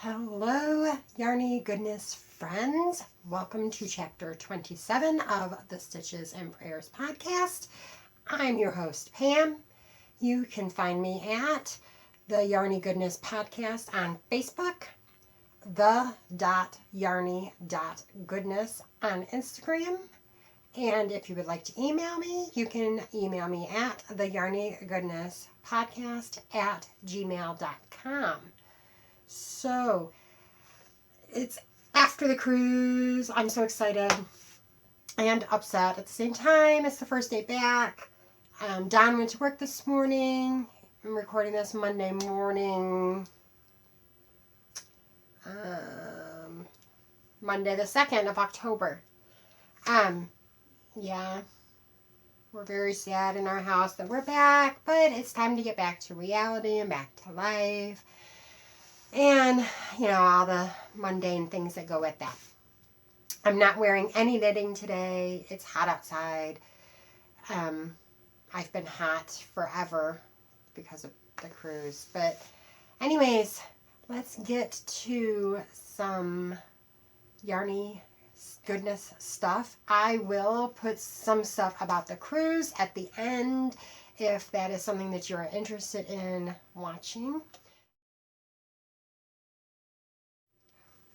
Hello, Yarny Goodness friends. Welcome to chapter 27 of the Stitches and Prayers podcast. I'm your host, Pam. You can find me at the Yarny Goodness podcast on Facebook, the.yarny.goodness on Instagram. And if you would like to email me, you can email me at theyarnygoodnesspodcast@gmail.com. So, it's after the cruise. I'm so excited and upset at the same time. It's the first day back. Don went to work this morning. I'm recording this Monday morning. Monday the 2nd of October. Yeah. We're very sad in our house that we're back, but it's time to get back to reality and back to life. And, all the mundane things that go with that. I'm not wearing any knitting today. It's hot outside. I've been hot forever because of the cruise. But anyways, let's get to some Yarny Goodness stuff. I will put some stuff about the cruise at the end if that is something that you're interested in watching.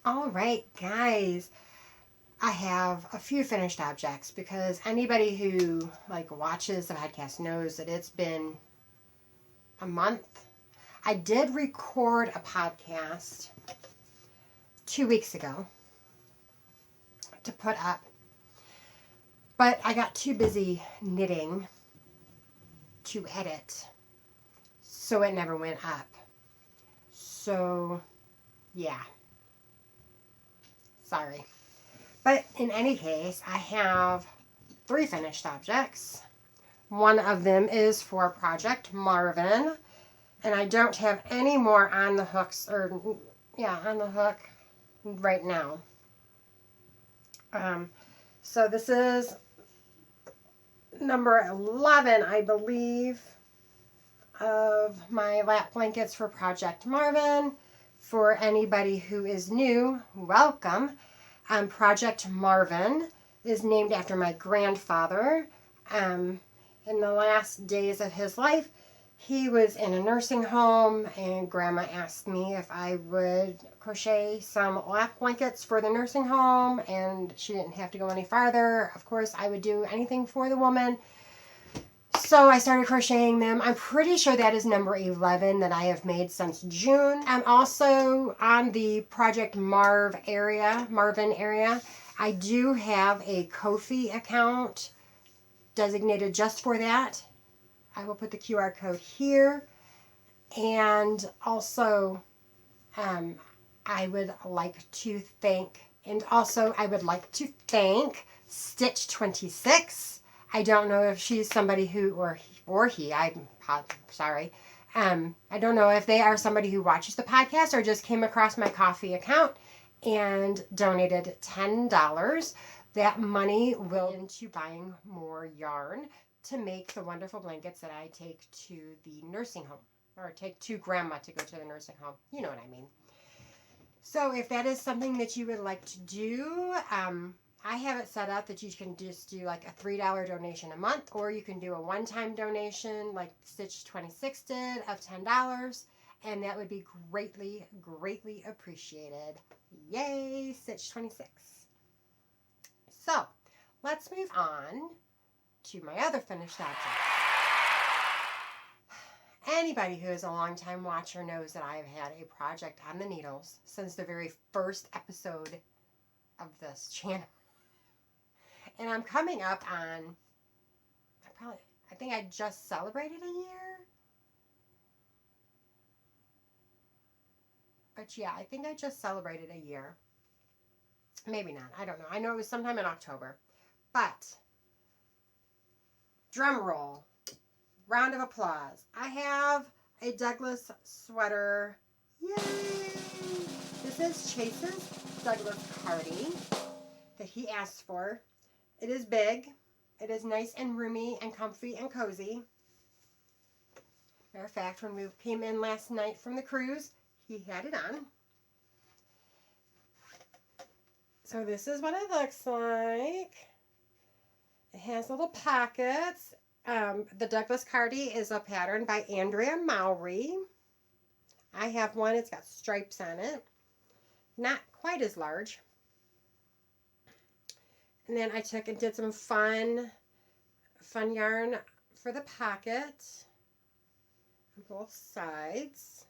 All right, guys, I have a few finished objects because anybody who watches the podcast knows that it's been a month. I did record a podcast 2 weeks ago to put up, but I got too busy knitting to edit, so it never went up. So, yeah. Sorry. But in any case, I have 3 finished objects. One of them is for Project Marvin, and I don't have any more on the hooks, on the hook right now. So this is number 11, I believe, of my lap blankets for Project Marvin. For anybody who is new, welcome. Project Marvin is named after my grandfather. In the last days of his life, he was in a nursing home, and Grandma asked me if I would crochet some lap blankets for the nursing home, and she didn't have to go any farther. Of course, I would do anything for the woman. So I started crocheting them. I'm pretty sure that is number 11 that I have made since June. I'm also on the Project Marvin area. I do have a Ko-fi account designated just for that. I will put the QR code here. And also, I would like to thank Stitch 26. I don't know if she's somebody who, or he, I'm sorry. I don't know if they are somebody who watches the podcast or just came across my Ko-fi account and donated $10. That money will go into buying more yarn to make the wonderful blankets that I take to the nursing home, or take to Grandma to go to the nursing home. You know what I mean. So if that is something that you would like to do, I have it set up that you can just do like a $3 donation a month, or you can do a one-time donation like Stitch 26 did of $10, and that would be greatly, greatly appreciated. Yay, Stitch 26. So, let's move on to my other finished object. Anybody who is a long-time watcher knows that I have had a project on the needles since the very first episode of this channel. And I'm coming up on, I think I just celebrated a year. But yeah, I think I just celebrated a year. Maybe not. I don't know. I know it was sometime in October. But, drum roll. Round of applause. I have a Douglas sweater. Yay! This is Chase's Douglas Cardi that he asked for. It is big. It is nice and roomy and comfy and cozy. Matter of fact, when we came in last night from the cruise, he had it on. So this is what it looks like. It has little pockets. The Douglas Cardi is a pattern by Andrea Mowry. I have one. It's got stripes on it. Not quite as large. And then I took and did some fun yarn for the pocket on both sides.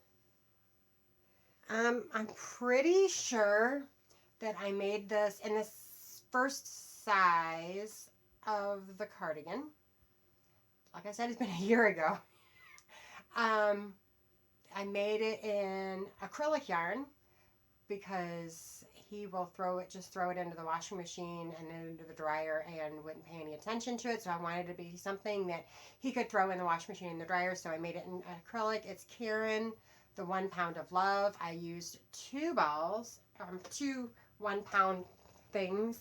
I'm pretty sure that I made this in the first size of the cardigan. Like I said, it's been a year ago. I made it in acrylic yarn because he will just throw it into the washing machine and then into the dryer and wouldn't pay any attention to it. So I wanted it to be something that he could throw in the washing machine and the dryer. So I made it in acrylic. It's Karen, the 1 pound of love. I used 2 balls, 2 1 pound things.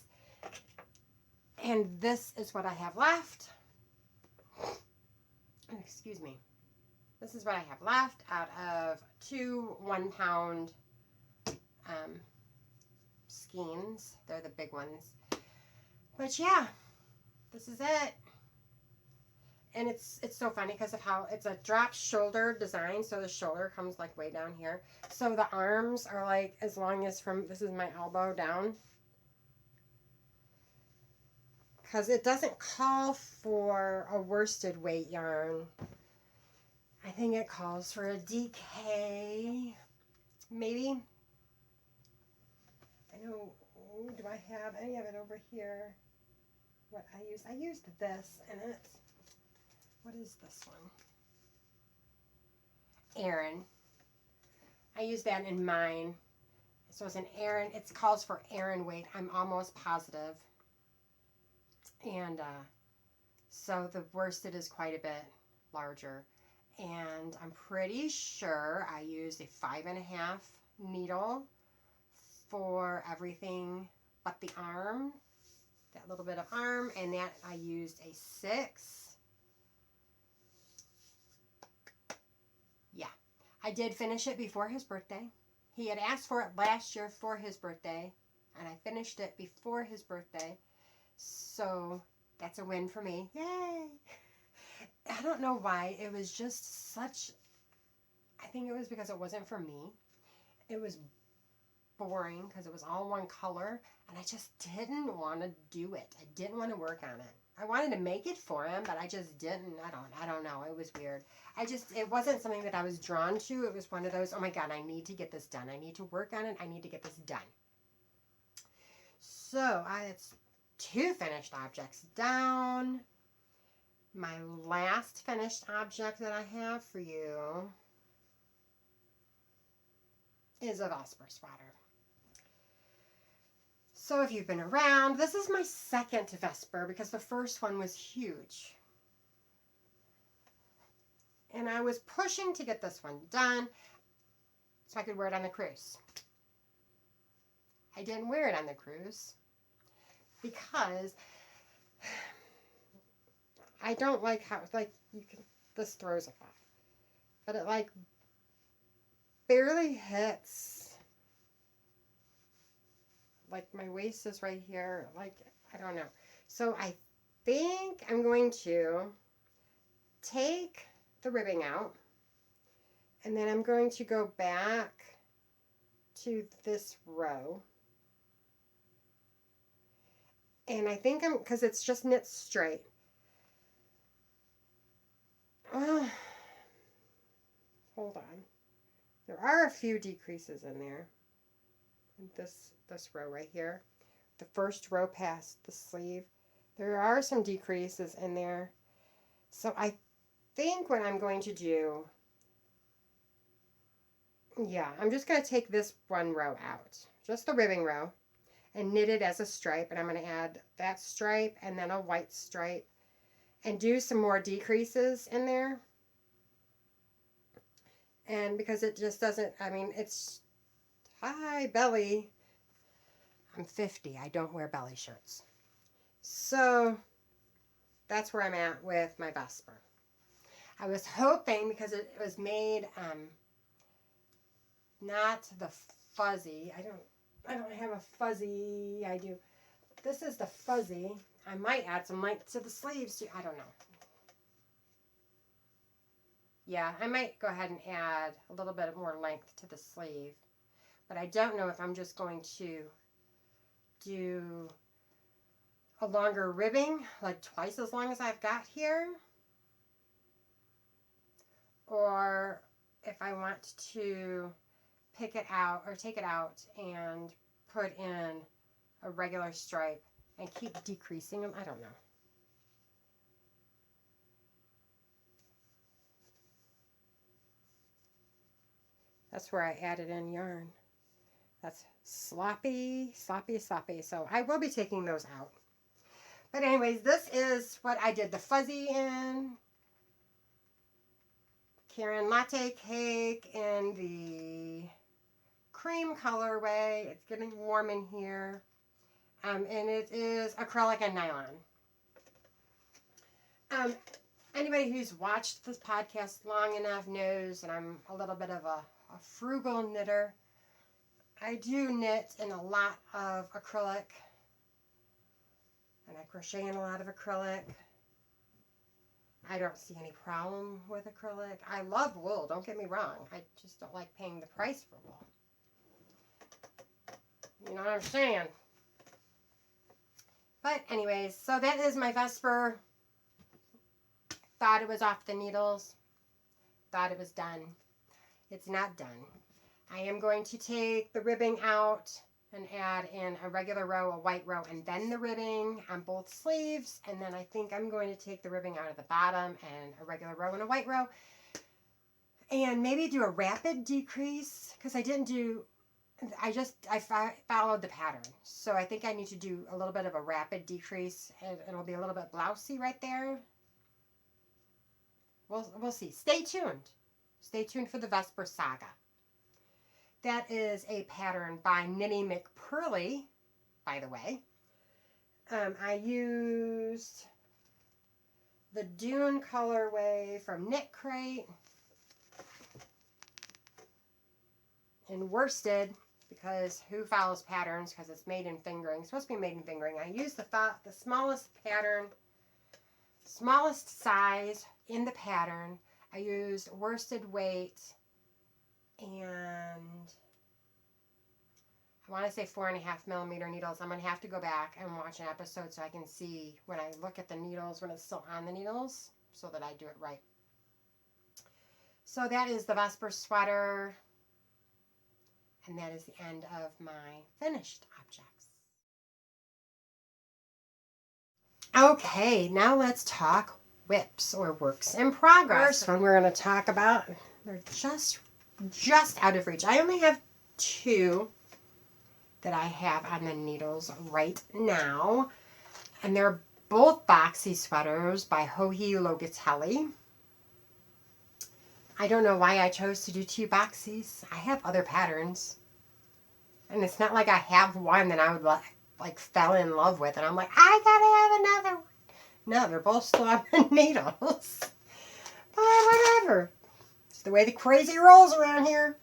And this is what I have left. Excuse me. This is what I have left out of 2 1 pound skeins. They're the big ones. But yeah, this is it. And it's so funny because of how it's a drop shoulder design. So the shoulder comes like way down here. So the arms are like as long as from, this is my elbow down. Because it doesn't call for a worsted weight yarn. I think it calls for a DK, maybe. I know, do I have any of it over here? What I used this, and it's, what is this one? Aran. I used that in mine. So it's an Aran, it calls for Aran weight, I'm almost positive. And so the worsted is quite a bit larger. And I'm pretty sure I used a 5.5 needle for everything but the arm, that little bit of arm, and that I used a 6. Yeah, I did finish it before his birthday. He had asked for it last year for his birthday, and I finished it before his birthday. So that's a win for me. Yay! I don't know why. It was just such, I think it was because it wasn't for me. It was boring because it was all one color, and I just didn't want to do it. I didn't want to work on it. I wanted to make it for him, but I just didn't. I don't know. It was weird. It wasn't something that I was drawn to. It was one of those, oh my God, I need to get this done. I need to work on it. I need to get this done. So it's 2 finished objects down. My last finished object that I have for you is a Vesper sweater. So if you've been around, this is my second Vesper because the first one was huge. And I was pushing to get this one done so I could wear it on the cruise. I didn't wear it on the cruise because I don't like how, like, this throws it off. But it, like, barely hits. Like, my waist is right here. Like, I don't know. So I think I'm going to take the ribbing out. And then I'm going to go back to this row. And I think because it's just knit straight. Hold on. There are a few decreases in there. In this row right here. The first row past the sleeve. There are some decreases in there. So I think what I'm going to do, yeah, I'm just going to take this one row out. Just the ribbing row. And knit it as a stripe. And I'm going to add that stripe and then a white stripe. And do some more decreases in there. And because it just doesn't, I mean, it's, hi, belly. I'm 50. I don't wear belly shirts. So that's where I'm at with my Vesper. I was hoping, because it was made, not the fuzzy, I don't have a fuzzy. I do. This is the fuzzy. I might add some length to the sleeves too. I don't know. Yeah, I might go ahead and add a little bit more length to the sleeve. But I don't know if I'm just going to do a longer ribbing, like twice as long as I've got here. Or if I want to pick it out or take it out and put in a regular stripe and keep decreasing them. I don't know. That's where I added in yarn. That's sloppy, sloppy, sloppy. So I will be taking those out. But anyways, this is what I did the fuzzy in. Karen Latte Cake in the cream colorway. It's getting warm in here. And it is acrylic and nylon. Anybody who's watched this podcast long enough knows that I'm a little bit of a frugal knitter. I do knit in a lot of acrylic. And I crochet in a lot of acrylic. I don't see any problem with acrylic. I love wool, don't get me wrong. I just don't like paying the price for wool. You know what I'm saying? But anyways, so that is my Vesper. Thought it was off the needles. Thought it was done. It's not done. I am going to take the ribbing out and add in a regular row, a white row, and then the ribbing on both sleeves. And then I think I'm going to take the ribbing out of the bottom and a regular row and a white row. And maybe do a rapid decrease, because I didn't do, I followed the pattern. So I think I need to do a little bit of a rapid decrease. And it'll be a little bit blousey right there. We'll see. Stay tuned. Stay tuned for the Vesper Saga. That is a pattern by Knitty McPurley, by the way. I used the Dune colorway from Knit Crate in worsted, because who follows patterns? Because it's made in fingering. It's supposed to be made in fingering. I used the smallest pattern, smallest size in the pattern. I used worsted weight, and I want to say 4.5mm needles. I'm going to have to go back and watch an episode so I can see when I look at the needles, when it's still on the needles, so that I do it right. So that is the Vesper sweater, and that is the end of my finished objects. Okay, now let's talk whips or works in progress. First one we're going to talk about, they're just out of reach. I only have 2 that I have on the needles right now, and they're both boxy sweaters by Joji Logatelli. I don't know why I chose to do 2 boxies. I have other patterns, and it's not like I have one that I would like fell in love with, and I'm like, I gotta have another one. No, they're both still on the needles. But whatever. It's the way the crazy rolls around here.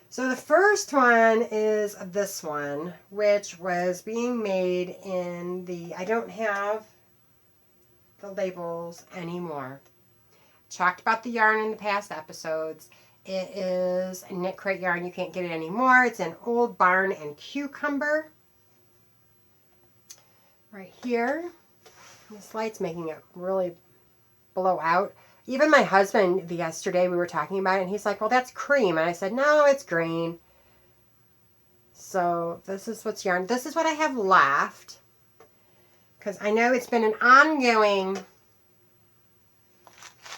So the first one is this one, which was being made in the, I don't have the labels anymore. Talked about the yarn in the past episodes. It is a Knit Crate yarn. You can't get it anymore. It's an Old Barn and Cucumber. Right here. This light's making it really blow out. Even my husband, yesterday we were talking about it, and he's like, well, that's cream. And I said, no, it's green. So this is what's yarn. This is what I have left, because I know it's been an ongoing,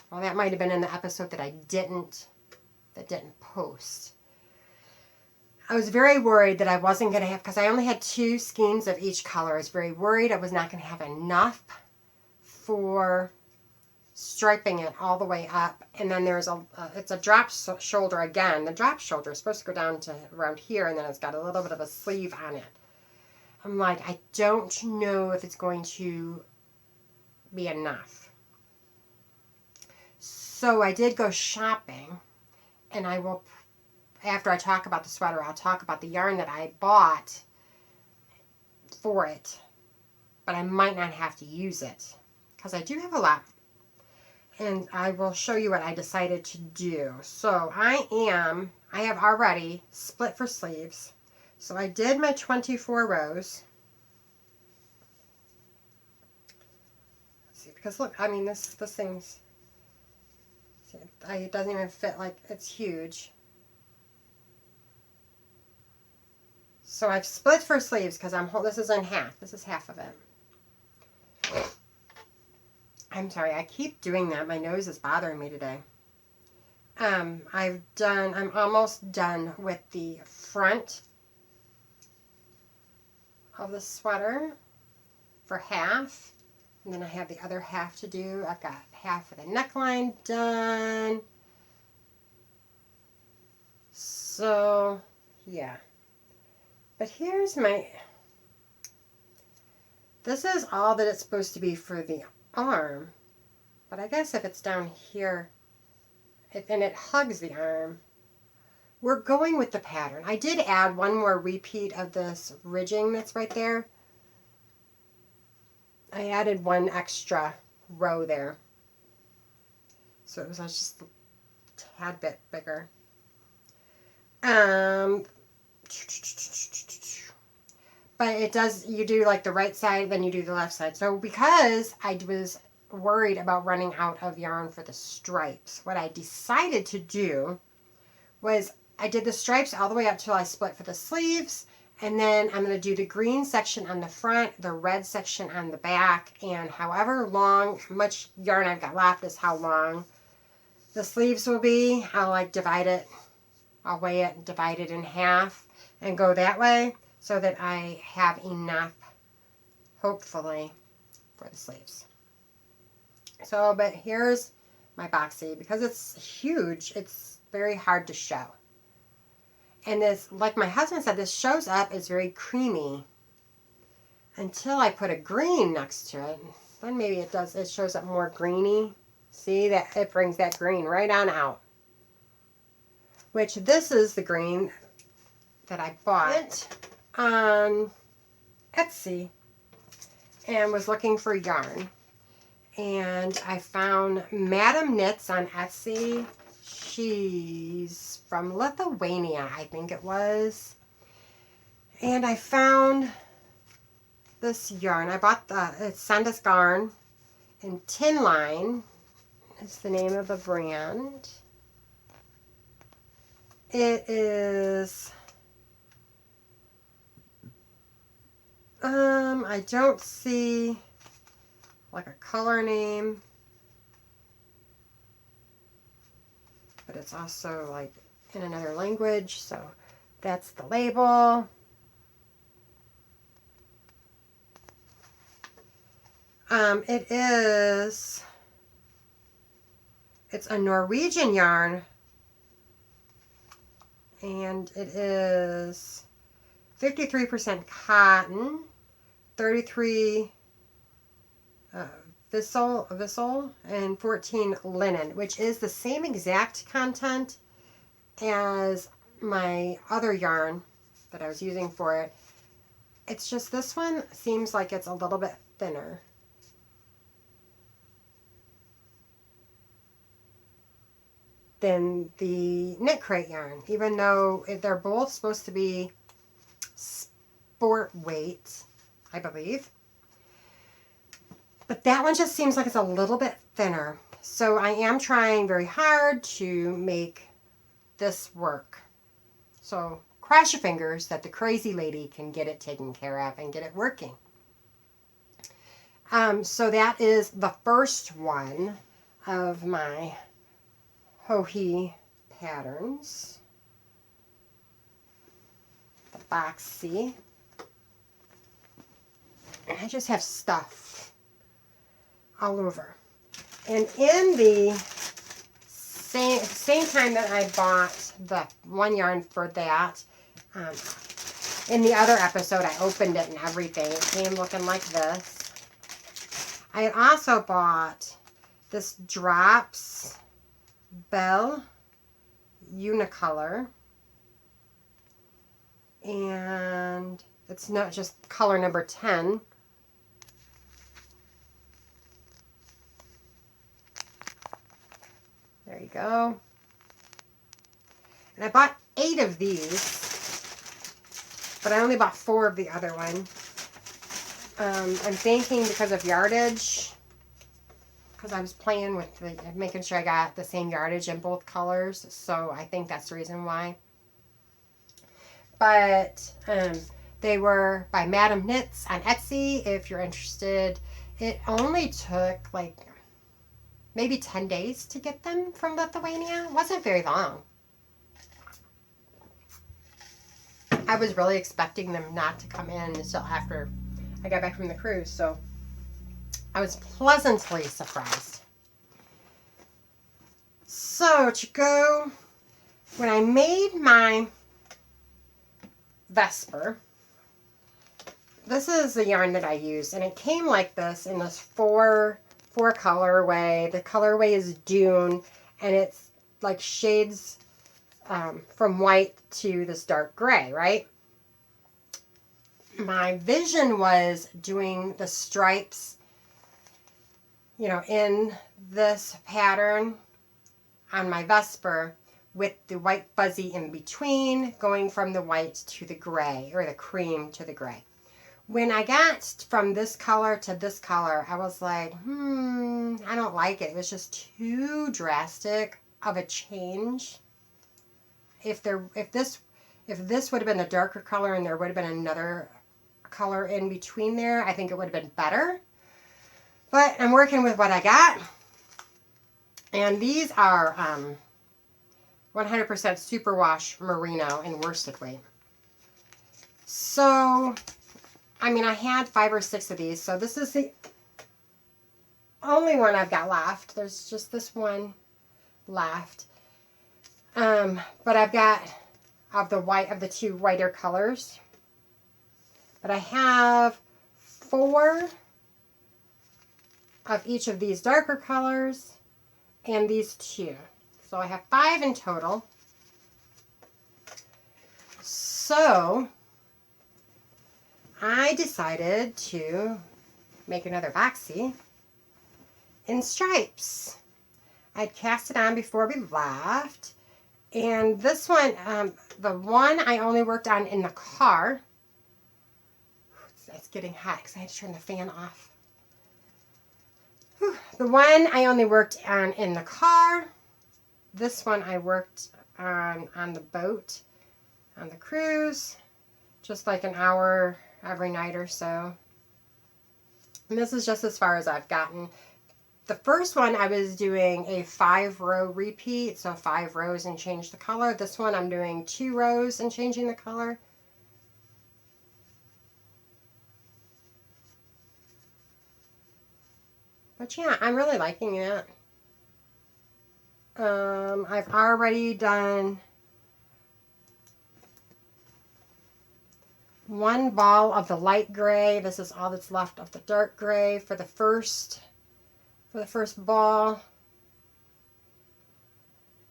well, that might have been in the episode that I didn't post. I was very worried that I wasn't going to have, because I only had 2 skeins of each color. I was very worried I was not going to have enough for striping it all the way up. And then there's it's a drop shoulder again. The drop shoulder is supposed to go down to around here, and then it's got a little bit of a sleeve on it. I'm like, I don't know if it's going to be enough. So I did go shopping, and I will after I talk about the sweater, I'll talk about the yarn that I bought for it. But I might not have to use it because I do have a lot. And I will show you what I decided to do. So I have already split for sleeves. So I did my 24 rows. Let's see, because look, I mean, this thing's, see, it doesn't even fit, like, it's huge. So I've split for sleeves because this is in half. This is half of it. I'm sorry, I keep doing that. My nose is bothering me today. I'm almost done with the front of the sweater for half. And then I have the other half to do. I've got half of the neckline done. So, yeah. But here's this is all that it's supposed to be for the arm. But I guess if it's down here, and it hugs the arm, we're going with the pattern. I did add one more repeat of this ridging that's right there. I added one extra row there. So it was just a tad bit bigger. But it does, you do like the right side, then you do the left side. So because I was worried about running out of yarn for the stripes, what I decided to do was I did the stripes all the way up till I split for the sleeves. And then I'm going to do the green section on the front, the red section on the back, and however much yarn I've got left is how long the sleeves will be. I'll like divide it, I'll weigh it and divide it in half and go that way so that I have enough, hopefully, for the sleeves. So, but here's my boxy. Because it's huge, it's very hard to show. And this, like my husband said, this shows up as very creamy until I put a green next to it. Then maybe it shows up more greeny. See, that it brings that green right on out. Which this is the green that I bought on Etsy and was looking for yarn. And I found Madam Knits on Etsy. She's from Lithuania, I think it was. And I found this yarn. I bought it's Sandus Garn in Tin Line. Is the name of the brand. It is, I don't see like a color name. But it's also like in another language, so that's the label. It's a Norwegian yarn, and it is 53% cotton, 33 Vissel, and 14 linen, which is the same exact content as my other yarn that I was using for it. It's just this one seems like it's a little bit thinner. Than the Knit Crate yarn, even though they're both supposed to be sport weight, I believe. But that one just seems like it's a little bit thinner. So I am trying very hard to make this work. So cross your fingers that the crazy lady can get it taken care of and get it working. So that is the first one of my Hohi patterns. The boxy. I just have stuff all over. And in the same time that I bought the one yarn for that, in the other episode I opened it and everything. It came looking like this. I had also bought this Drops Belle Unicolor And it's not just color number 10. There you go. And I bought 8 of these, but I only bought 4 of the other one. I'm thinking because of yardage, because I was playing with making sure I got the same yardage in both colors, so I think that's the reason why. But they were by Madam Knits on Etsy, if you're interested. It only took like maybe 10 days to get them from Lithuania. It wasn't very long. I was really expecting them not to come in until after I got back from the cruise, so I was pleasantly surprised. So to go, when I made my Vesper, this is the yarn that I used, and it came like this in this four colorway. The colorway is Dune, and it's like shades from white to this dark gray, right? My vision was doing the stripes, you know, in this pattern on my Vesper with the white fuzzy in between, going from the white to the gray, or the cream to the gray. When I got from this color to this color, I was like, I don't like it. It was just too drastic of a change. If this would have been a darker color and there would have been another color in between there, I think it would have been better. But I'm working with what I got. And these are 100% superwash merino in worsted weight. So, I mean, I had 5 or 6 of these. So this is the only one I've got left. There's just this one left. But I've got of the 2 whiter colors. But I have 4 of each of these darker colors and these 2. So I have 5 in total. So I decided to make another boxy in stripes. I'd cast it on before we left. And this one, the one I only worked on in the car. It's getting hot because I had to turn the fan off. Whew. The one I only worked on in the car. This one I worked on the boat, on the cruise, just like an hour every night or so. And this is just as far as I've gotten. The first one I was doing a 5-row repeat, so 5 rows and change the color. This one I'm doing 2 rows and changing the color. But yeah, I'm really liking it. I've already done 1 ball of the light gray. This is all that's left of the dark gray for the first ball.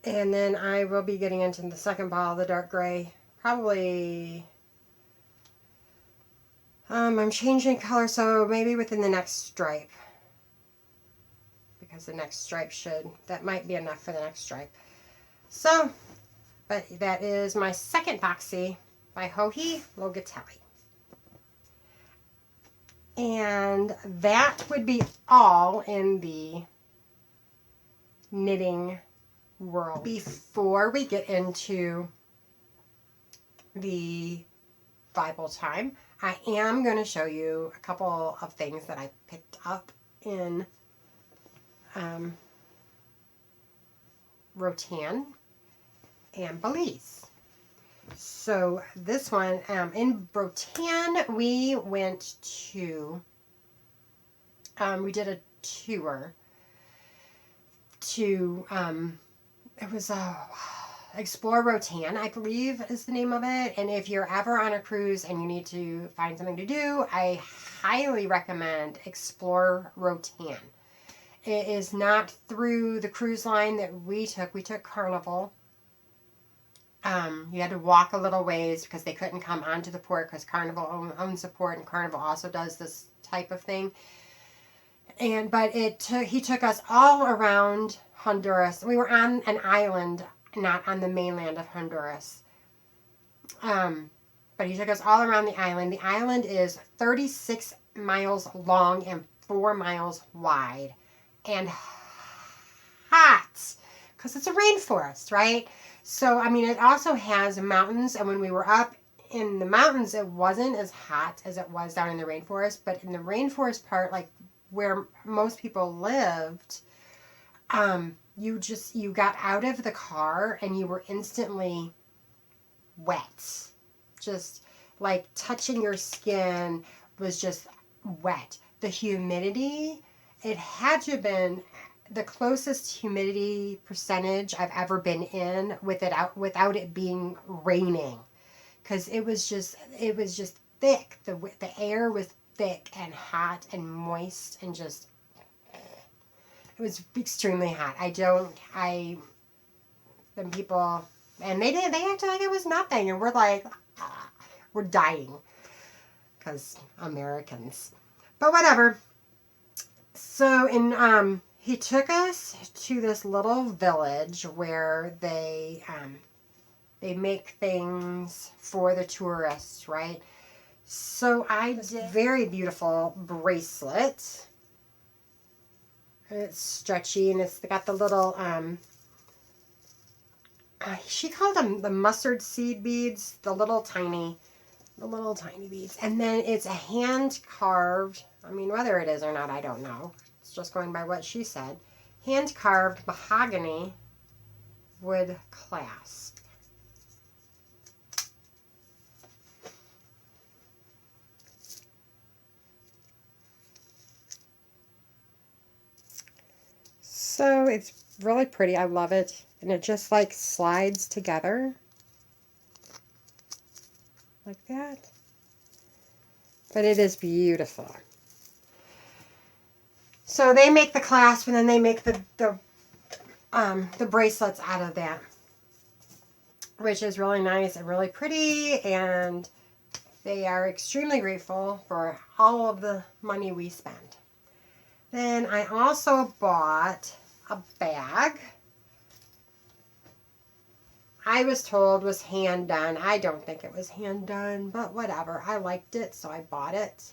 And then I will be getting into the second ball of the dark gray. Probably, I'm changing color, so maybe within the next stripe. Because the next stripe that might be enough for the next stripe. So, but that is my second boxy by Joji Logatelli. And that would be all in the knitting world. Before we get into the Bible time, I am going to show you a couple of things that I picked up in Rotan and Belize. So this one, in Rotan, we went to, we did a tour to, it was Explore Rotan, I believe is the name of it. And if you're ever on a cruise and you need to find something to do, I highly recommend Explore Rotan. It is not through the cruise line that we took. We took Carnival. You had to walk a little ways because they couldn't come onto the port because Carnival owns the port, and Carnival also does this type of thing. But he took us all around Honduras. We were on an island, not on the mainland of Honduras. But he took us all around the island. The island is 36 miles long and 4 miles wide, and hot because it's a rainforest, right? So, I mean, it also has mountains, and when we were up in the mountains, it wasn't as hot as it was down in the rainforest, but in the rainforest part, like where most people lived, you got out of the car and you were instantly wet. Just like touching your skin was just wet. The humidity, it had to have been the closest humidity percentage I've ever been in without it being raining, because it was just thick. The air was thick and hot and moist, and just it was extremely hot. The people, and they acted like it was nothing, and we're like, we're dying because Americans, but whatever. So he took us to this little village where they make things for the tourists, right? So I did a very beautiful bracelet. It's stretchy, and it's got the little she called them the mustard seed beads, the little tiny beads, and then it's a hand carved. I mean, whether it is or not, I don't know. It's just going by what she said. Hand carved mahogany wood clasp. So it's really pretty. I love it. And it just like slides together like that. But it is beautiful. So they make the clasp, and then they make the bracelets out of that, which is really nice and really pretty, and they are extremely grateful for all of the money we spend. Then I also bought a bag. I was told was hand done. I don't think it was hand done, but whatever. I liked it, so I bought it.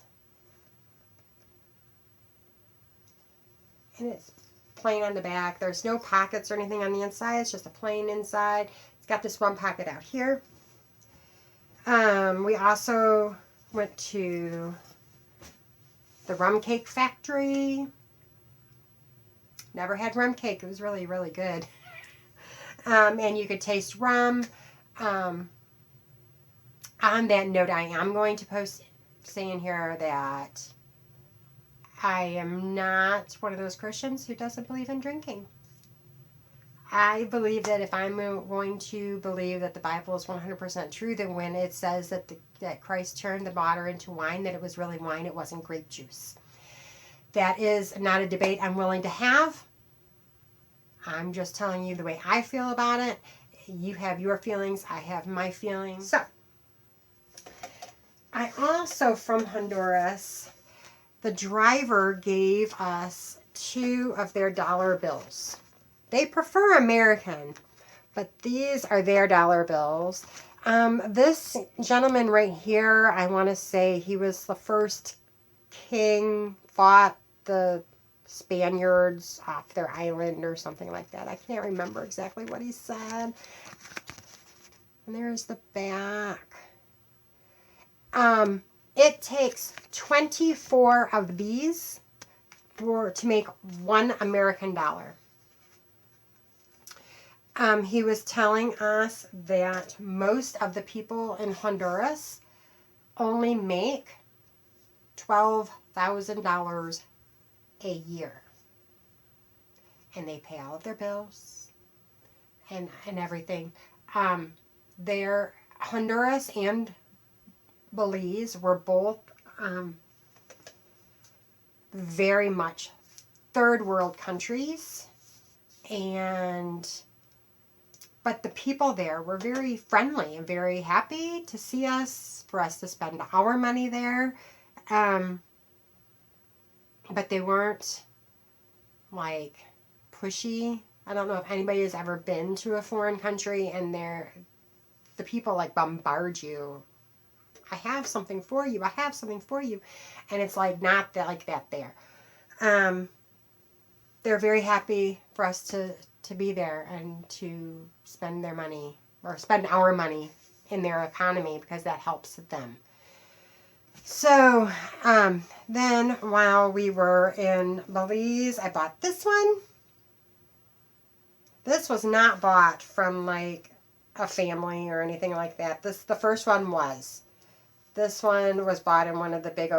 And it's plain on the back. There's no pockets or anything on the inside. It's just a plain inside. It's got this one pocket out here. We also went to the rum cake factory. Never had rum cake. It was really, really good. And you could taste rum. On that note, I am going to post saying here that I am not one of those Christians who doesn't believe in drinking. I believe that if I'm going to believe that the Bible is 100% true, then when it says that Christ turned the water into wine, that it was really wine, it wasn't grape juice. That is not a debate I'm willing to have. I'm just telling you the way I feel about it. You have your feelings, I have my feelings. So, I also, from Honduras, the driver gave us 2 of their dollar bills. They prefer American, but these are their dollar bills. This gentleman right here, I want to say he was the first king, fought the Spaniards off their island or something like that. I can't remember exactly what he said. And there's the back. It takes 24 of these to make 1 American dollar. He was telling us that most of the people in Honduras only make $12,000 a year. And they pay all of their bills and everything. Their Honduras and Belize were both very much third world countries, but but the people there were very friendly and very happy to see us, for us to spend our money there. But they weren't like pushy. I don't know if anybody has ever been to a foreign country and the people like bombard you. I have something for you. I have something for you. And it's like not that like that there. They're very happy for us to be there and to spend their money or spend our money in their economy because that helps them. So then while we were in Belize, I bought this one. This was not bought from like a family or anything like that. The first one was. This one was bought in one of the big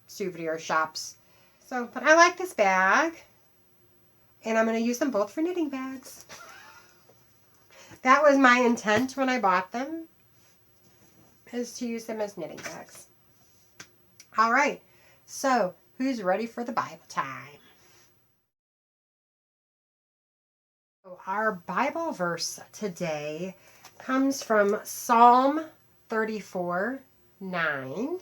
souvenir shops. So, but I like this bag. And I'm going to use them both for knitting bags. That was my intent when I bought them, is to use them as knitting bags. All right. So, who's ready for the Bible time? Our Bible verse today comes from Psalm 34:9.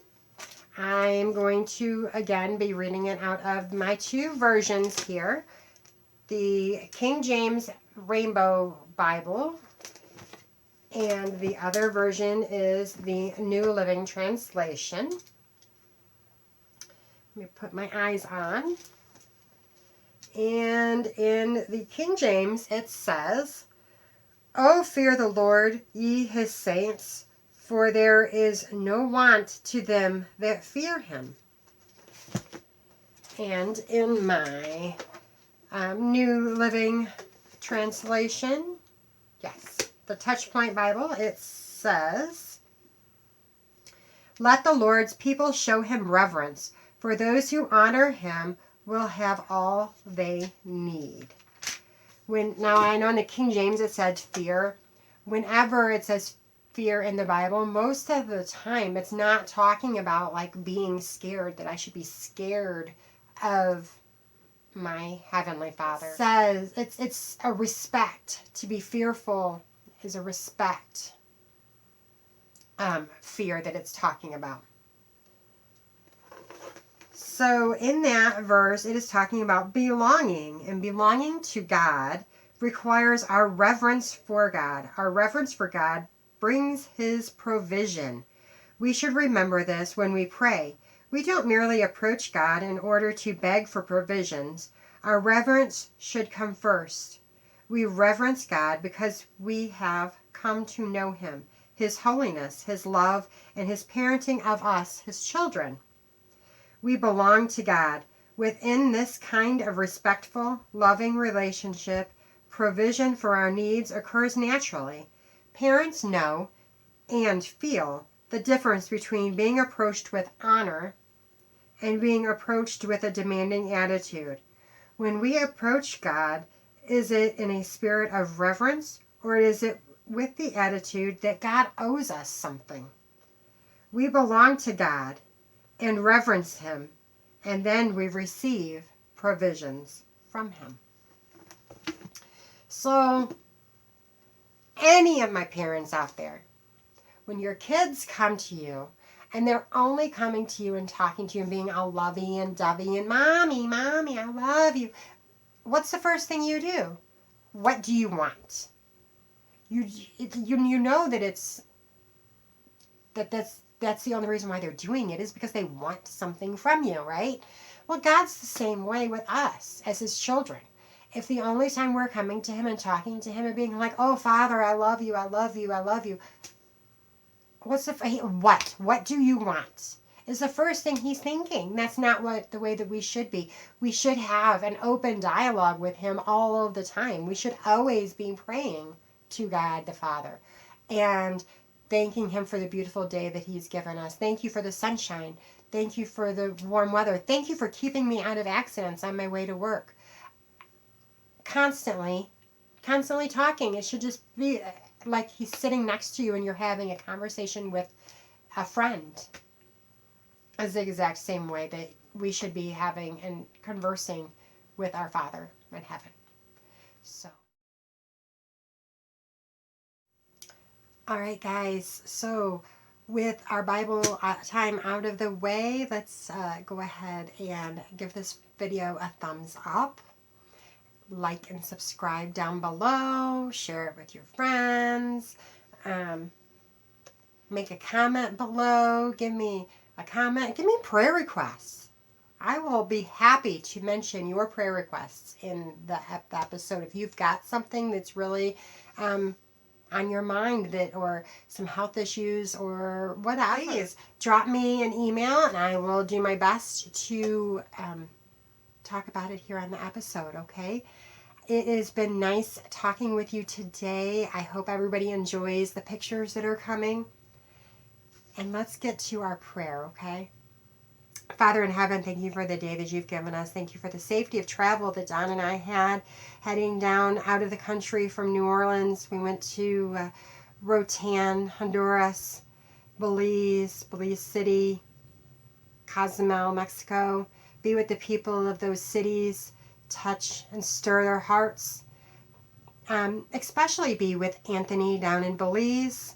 I'm going to, again, be reading it out of my two versions here. The King James Rainbow Bible, and the other version is the New Living Translation. Let me put my eyes on. And in the King James, it says, "O fear the Lord, ye his saints, for there is no want to them that fear him." And in my New Living Translation, yes, the Touchpoint Bible, it says, "Let the Lord's people show him reverence, for those who honor him will have all they need." Now I know in the King James it said fear. Whenever it says fear in the Bible, most of the time it's not talking about like being scared, that I should be scared of my Heavenly Father. It says it's a respect. To be fearful is a respect fear that it's talking about. So in that verse, it is talking about belonging, and belonging to God requires our reverence for God. Our reverence for God brings his provision. We should remember this when we pray. We don't merely approach God in order to beg for provisions. Our reverence should come first. We reverence God because we have come to know him, his holiness, his love, and his parenting of us, his children. We belong to God. Within this kind of respectful, loving relationship, provision for our needs occurs naturally. Parents know and feel the difference between being approached with honor and being approached with a demanding attitude. When we approach God, is it in a spirit of reverence, or is it with the attitude that God owes us something? We belong to God and reverence him, and then we receive provisions from him. So, any of my parents out there, when your kids come to you and they're only coming to you and talking to you and being all lovey and dovey and mommy, I love you, what's the first thing you do? What do you want? You know that that's the only reason why they're doing it, is because they want something from you, right? Well, God's the same way with us as his children. If the only time we're coming to him and talking to him and being like, "Oh, Father, I love you, I love you, I love you," what do you want? Is the first thing he's thinking. That's not the way that we should be. We should have an open dialogue with him all of the time. We should always be praying to God the Father and thanking him for the beautiful day that he's given us. Thank you for the sunshine. Thank you for the warm weather. Thank you for keeping me out of accidents on my way to work. Constantly talking. It should just be like he's sitting next to you and you're having a conversation with a friend. Is the exact same way that we should be having and conversing with our Father in heaven. So All right, guys. So with our Bible time out of the way, let's go ahead and give this video a thumbs up. Like and subscribe down below. Share it with your friends. Make a comment below. Give me a comment. Give me prayer requests. I will be happy to mention your prayer requests in the episode. If you've got something that's really on your mind, that, or some health issues or whatever, please drop me an email and I will do my best to talk about it here on the episode, okay? It has been nice talking with you today. I hope everybody enjoys the pictures that are coming. And let's get to our prayer, okay? Father in heaven, thank you for the day that you've given us. Thank you for the safety of travel that Don and I had heading down out of the country from New Orleans. We went to Rotan, Honduras, Belize City, Cozumel, Mexico. Be with the people of those cities. Touch and stir their hearts. Especially be with Anthony down in Belize.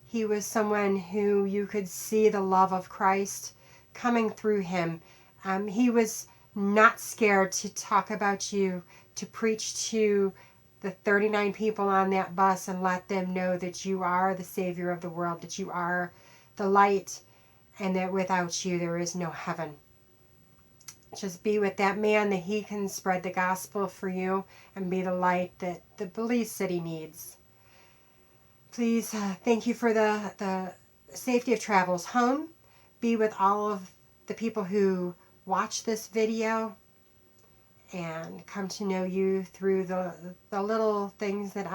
He was someone who you could see the love of Christ coming through him. He was not scared to talk about you, to preach to the 39 people on that bus and let them know that you are the Savior of the world, that you are the light, and that without you there is no heaven. Just be with that man, that he can spread the gospel for you and be the light that the Belize city needs. Please, thank you for the safety of travels home. Be with all of the people who watch this video and come to know you through the little things that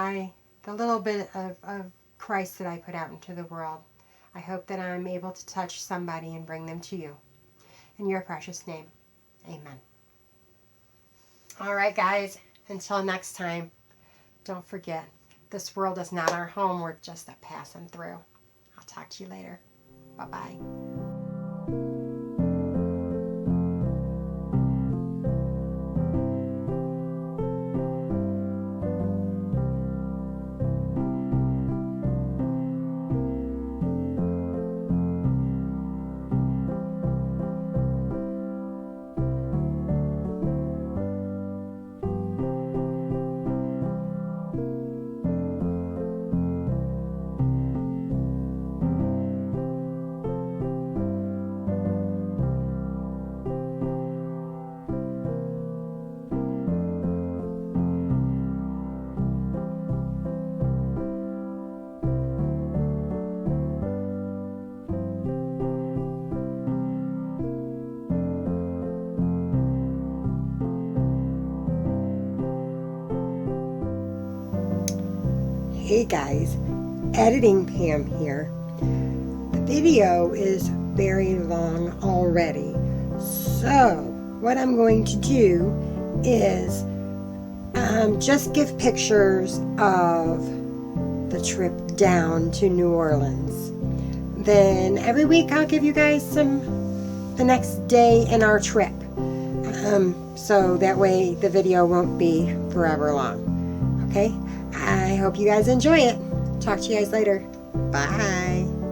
the little bit of Christ that I put out into the world. I hope that I'm able to touch somebody and bring them to you. In your precious name, amen. All right, guys, until next time, don't forget, this world is not our home. We're just a passing through. I'll talk to you later. Bye-bye. Hey guys, Editing Pam here. The video is very long already, so what I'm going to do is just give pictures of the trip down to New Orleans. Then every week I'll give you guys the next day in our trip, so that way the video won't be forever long. Okay? I hope you guys enjoy it. Talk to you guys later. Bye.